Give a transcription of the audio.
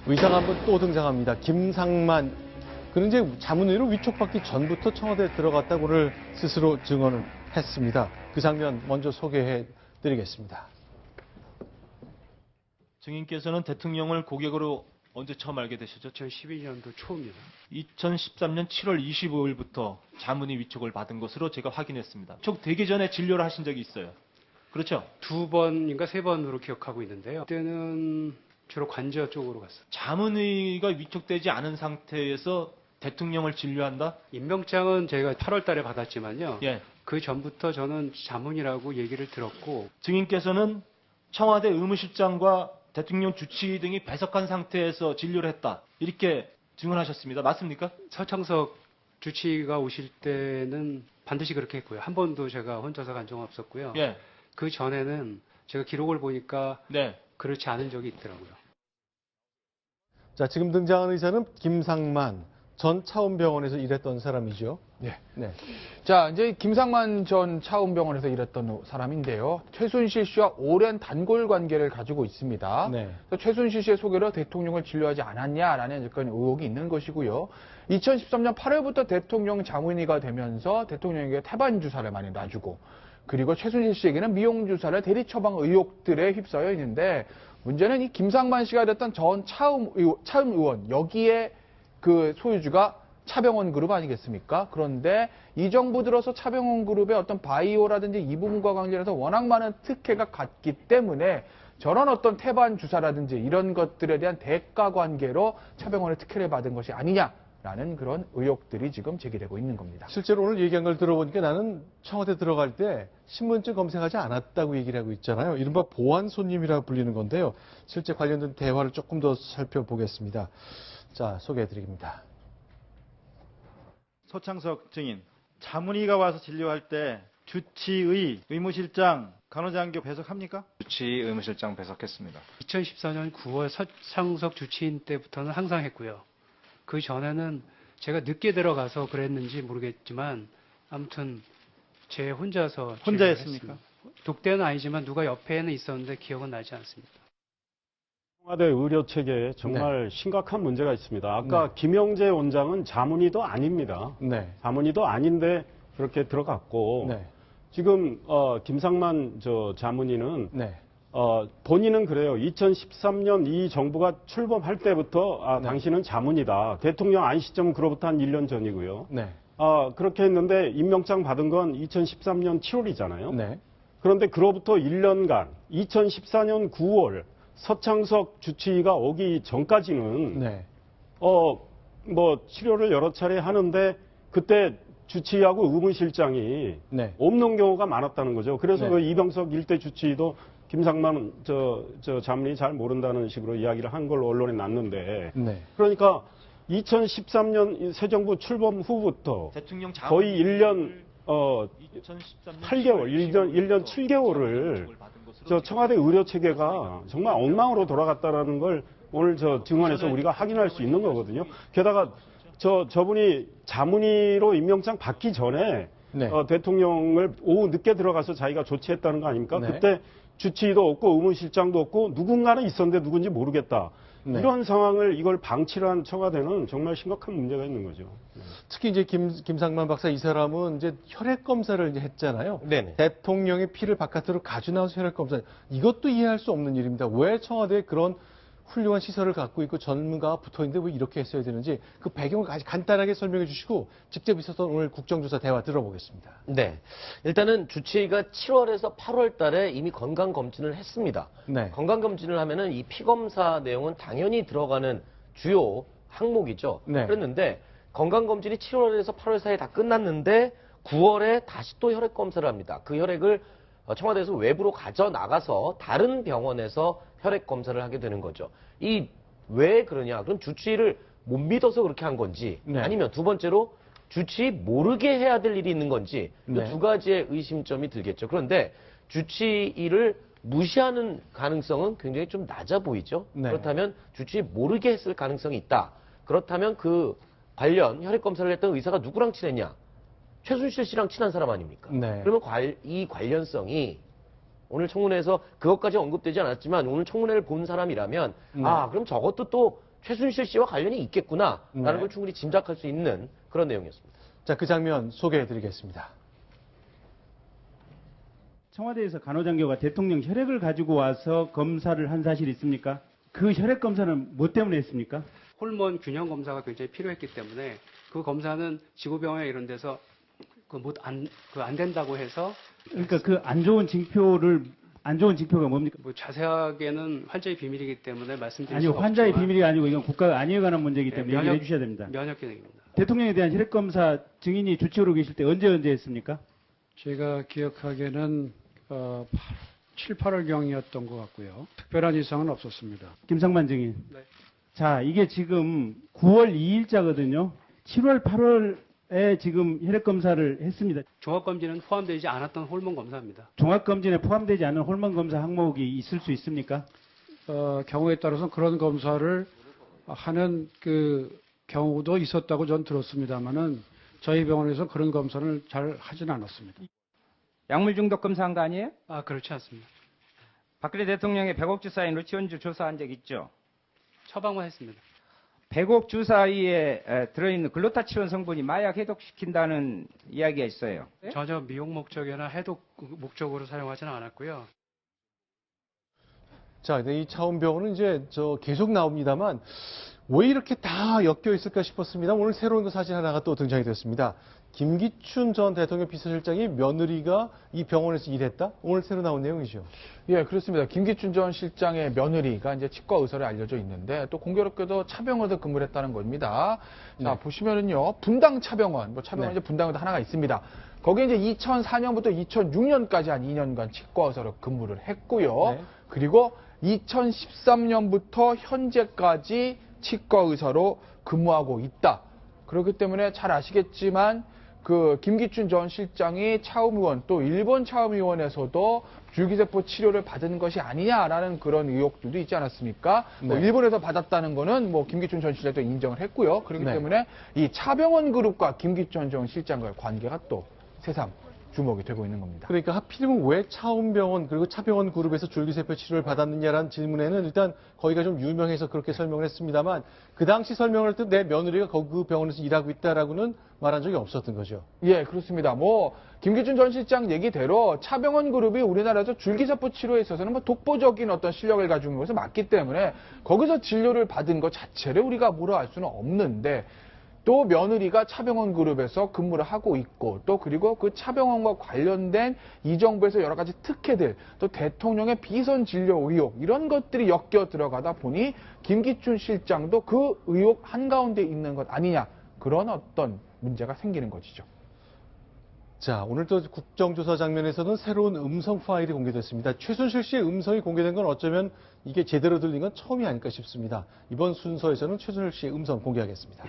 의사가 한번 또 등장합니다. 김상만. 그는 이제 자문의로 위촉받기 전부터 청와대에 들어갔다고 오늘 스스로 증언을 했습니다. 그 장면 먼저 소개해 드리겠습니다. 증인께서는 대통령을 고객으로 언제 처음 알게 되셨죠? 2012년도 초입니다. 2013년 7월 25일부터 자문의 위촉을 받은 것으로 제가 확인했습니다. 위촉 되기 전에 진료를 하신 적이 있어요. 그렇죠? 2번인가 3번으로 기억하고 있는데요. 그때는 주로 관저 쪽으로 갔어요. 자문의가 위촉되지 않은 상태에서 대통령을 진료한다? 임명장은 제가 8월 달에 받았지만요. 예. 그 전부터 저는 자문이라고 얘기를 들었고 증인께서는 청와대 의무실장과 대통령 주치 등이 배석한 상태에서 진료를 했다. 이렇게 증언하셨습니다. 맞습니까? 서창석 주치의가 오실 때는 반드시 그렇게 했고요. 한 번도 제가 혼자서 간 적은 없었고요. 예. 그 전에는 제가 기록을 보니까 네. 그렇지 않은 적이 있더라고요. 자, 지금 등장하는 의사는 김상만 전 차움병원에서 일했던 사람이죠. 네. 네. 자, 이제 김상만 전 차움병원에서 일했던 사람인데요. 최순실 씨와 오랜 단골 관계를 가지고 있습니다. 네. 최순실 씨의 소개로 대통령을 진료하지 않았냐라는 약간 의혹이 있는 것이고요. 2013년 8월부터 대통령 자문의가 되면서 대통령에게 태반 주사를 많이 놔주고 그리고 최순실 씨에게는 미용 주사를 대리 처방 의혹들에 휩싸여 있는데 문제는 이 김상만 씨가 됐던 전 차움 의원 여기에 그 소유주가 차병원 그룹 아니겠습니까? 그런데 이 정부 들어서 차병원 그룹의 어떤 바이오라든지 이 부분과 관련해서 워낙 많은 특혜가 같기 때문에 저런 어떤 태반 주사라든지 이런 것들에 대한 대가 관계로 차병원의 특혜를 받은 것이 아니냐라는 그런 의혹들이 지금 제기되고 있는 겁니다. 실제로 오늘 얘기한 걸 들어보니까 나는 청와대 들어갈 때 신분증 검색하지 않았다고 얘기를 하고 있잖아요. 이른바 보안 손님이라고 불리는 건데요. 실제 관련된 대화를 조금 더 살펴보겠습니다. 자, 소개해드립니다. 소창석 증인, 자문의가 와서 진료할 때 주치의, 의무실장, 간호장교 배석합니까? 주치 의무실장 배석했습니다. 2014년 9월 서창석 주치인 때부터는 항상 했고요. 그 전에는 제가 늦게 들어가서 그랬는지 모르겠지만 아무튼 제 혼자서 혼자 진료를 했습니까? 했습니다. 독대는 아니지만 누가 옆에는 있었는데 기억은 나지 않습니다. 청와대 의료 체계에 정말 심각한 문제가 있습니다. 아까 네. 김영재 원장은 자문의도 아닙니다. 네. 자문의도 아닌데 그렇게 들어갔고 네. 지금 김상만 자문의는 네. 본인은 그래요. 2013년 이 정부가 출범할 때부터 네. 당신은 자문이다. 대통령 안 시점 그로부터 한 1년 전이고요. 네. 그렇게 했는데 임명장 받은 건 2013년 7월이잖아요. 네. 그런데 그로부터 1년간 2014년 9월 서창석 주치의가 오기 전까지는 네. 뭐 치료를 여러 차례 하는데 그때 주치의하고 의무실장이 네. 없는 경우가 많았다는 거죠. 그래서 네. 그 이병석 일대 주치의도 김상만 자문이 잘 모른다는 식으로 이야기를 한 걸로 언론에 났는데 네. 그러니까 2013년 새 정부 출범 후부터 대통령 거의 1년 2013년 8개월, 1년 7개월을 청와대 의료 체계가 정말 엉망으로 돌아갔다라는 걸 오늘 증언에서 우리가 확인할 수 있는 거거든요. 게다가 저분이 자문의로 임명장 받기 전에 네. 대통령을 오후 늦게 들어가서 자기가 조치했다는 거 아닙니까? 네. 그때 주치의도 없고 의무실장도 없고 누군가는 있었는데 누군지 모르겠다. 네. 이런 상황을 이걸 방치를 한 청와대는 정말 심각한 문제가 있는 거죠. 특히 이제 김상만 박사 이 사람은 이제 혈액 검사를 이제 했잖아요. 네네. 대통령의 피를 바깥으로 가져 나와서 혈액 검사. 이것도 이해할 수 없는 일입니다. 왜 청와대에 그런 훌륭한 시설을 갖고 있고 전문가가 붙어 있는데 왜 이렇게 했어야 되는지 그 배경을 아주 간단하게 설명해 주시고 직접 있었던 오늘 국정조사 대화 들어보겠습니다. 네. 일단은 주치의가 7월에서 8월 달에 이미 건강검진을 했습니다. 네. 건강검진을 하면은 이 피검사 내용은 당연히 들어가는 주요 항목이죠. 네. 그랬는데 건강검진이 7월에서 8월 사이에 다 끝났는데 9월에 다시 또 혈액검사를 합니다. 그 혈액을 청와대에서 외부로 가져 나가서 다른 병원에서 혈액 검사를 하게 되는 거죠. 왜 그러냐? 그럼 주치의를 못 믿어서 그렇게 한 건지, 네. 아니면 두 번째로 주치의 모르게 해야 될 일이 있는 건지, 네. 이 두 가지의 의심점이 들겠죠. 그런데 주치의를 무시하는 가능성은 굉장히 좀 낮아 보이죠. 네. 그렇다면 주치의 모르게 했을 가능성이 있다. 그렇다면 그 관련 혈액 검사를 했던 의사가 누구랑 친했냐? 최순실 씨랑 친한 사람 아닙니까? 네. 그러면 이 관련성이 오늘 청문회에서 그것까지 언급되지 않았지만 오늘 청문회를 본 사람이라면 네. 그럼 저것도 또 최순실 씨와 관련이 있겠구나라는 네. 걸 충분히 짐작할 수 있는 그런 내용이었습니다. 자, 그 장면 소개해드리겠습니다. 청와대에서 간호장교가 대통령 혈액을 가지고 와서 검사를 한 사실이 있습니까? 그 혈액 검사는 뭐 때문에 했습니까? 호르몬 균형 검사가 굉장히 필요했기 때문에 그 검사는 지구병원 이런 데서 안 된다고 해서 그러니까 그 안 좋은 징표가 뭡니까? 뭐 자세하게는 환자의 비밀이기 때문에 말씀드릴 아니요, 수가 환자의 없지만 비밀이 아니고 이건 국가가 안위에 관한 문제이기 네, 때문에 얘기를 해주셔야 됩니다. 면역 기능입니다. 대통령에 대한 혈액 검사 증인이 주치의로 계실 때 언제 했습니까? 제가 기억하기에는 7, 8월경이었던 것 같고요. 특별한 이상은 없었습니다. 김상만 증인. 네. 자, 이게 지금 9월 2일자거든요. 7월, 8월에 지금 혈액 검사를 했습니다. 종합검진은 포함되지 않았던 호르몬 검사입니다. 종합검진에 포함되지 않은 호르몬 검사 항목이 있을 수 있습니까? 경우에 따라서 그런 검사를 하는 그 경우도 있었다고 전 들었습니다만은 저희 병원에서 그런 검사를 잘 하진 않았습니다. 약물 중독 검사한 거 아니에요? 아, 그렇지 않습니다. 박근혜 대통령의 100억 주사인 루치원주 조사한 적 있죠? 처방만 했습니다. 100억 주사위에 들어있는 글루타치온 성분이 마약 해독시킨다는 이야기가 있어요. 전혀 미용 목적이나 해독 목적으로 사용하지는 않았고요. 자, 근데 이 차원병원은 이제 계속 나옵니다만 왜 이렇게 다 엮여 있을까 싶었습니다. 오늘 새로운 사진 하나가 또 등장이 됐습니다. 김기춘 전 대통령 비서실장의 며느리가 이 병원에서 일했다? 오늘 새로 나온 내용이죠. 예, 그렇습니다. 김기춘 전 실장의 며느리가 이제 치과 의사로 알려져 있는데 또 공교롭게도 차병원에서 근무를 했다는 겁니다. 자, 네. 보시면은요, 분당 차병원, 차병원 네. 이제 분당에도 하나가 있습니다. 거기에 이제 2004년부터 2006년까지 한 2년간 치과 의사로 근무를 했고요. 네. 그리고 2013년부터 현재까지 치과 의사로 근무하고 있다. 그렇기 때문에 잘 아시겠지만 그 김기춘 전 실장이 차움의원 또 일본 차움의원에서도 줄기세포 치료를 받은 것이 아니냐라는 그런 의혹들도 있지 않았습니까? 뭐 네. 일본에서 받았다는 거는 뭐 김기춘 전 실장도 인정을 했고요. 그렇기 네. 때문에 이 차병원 그룹과 김기춘 전 실장과의 관계가 또 새삼 주목이 되고 있는 겁니다. 그러니까 하필이면 왜 차원병원 그리고 차병원 그룹에서 줄기세포 치료를 받았느냐라는 질문에는 일단 거기가 좀 유명해서 그렇게 설명을 했습니다만 그 당시 설명을 할 때 내 며느리가 그 병원에서 일하고 있다라고는 말한 적이 없었던 거죠. 예, 그렇습니다. 뭐 김기춘 전 실장 얘기대로 차병원 그룹이 우리나라에서 줄기세포 치료에 있어서는 뭐 독보적인 어떤 실력을 가지고 있는 것은 맞기 때문에 거기서 진료를 받은 것 자체를 우리가 뭐라 할 수는 없는데 또 며느리가 차병원 그룹에서 근무를 하고 있고 또 그리고 그 차병원과 관련된 이 정부에서 여러 가지 특혜들 또 대통령의 비선 진료 의혹 이런 것들이 엮여 들어가다 보니 김기춘 실장도 그 의혹 한가운데 있는 것 아니냐 그런 어떤 문제가 생기는 것이죠. 자, 오늘 또 국정조사 장면에서는 새로운 음성 파일이 공개됐습니다. 최순실 씨의 음성이 공개된 건 어쩌면 이게 제대로 들린 건 처음이 아닐까 싶습니다. 이번 순서에서는 최순실 씨의 음성 공개하겠습니다.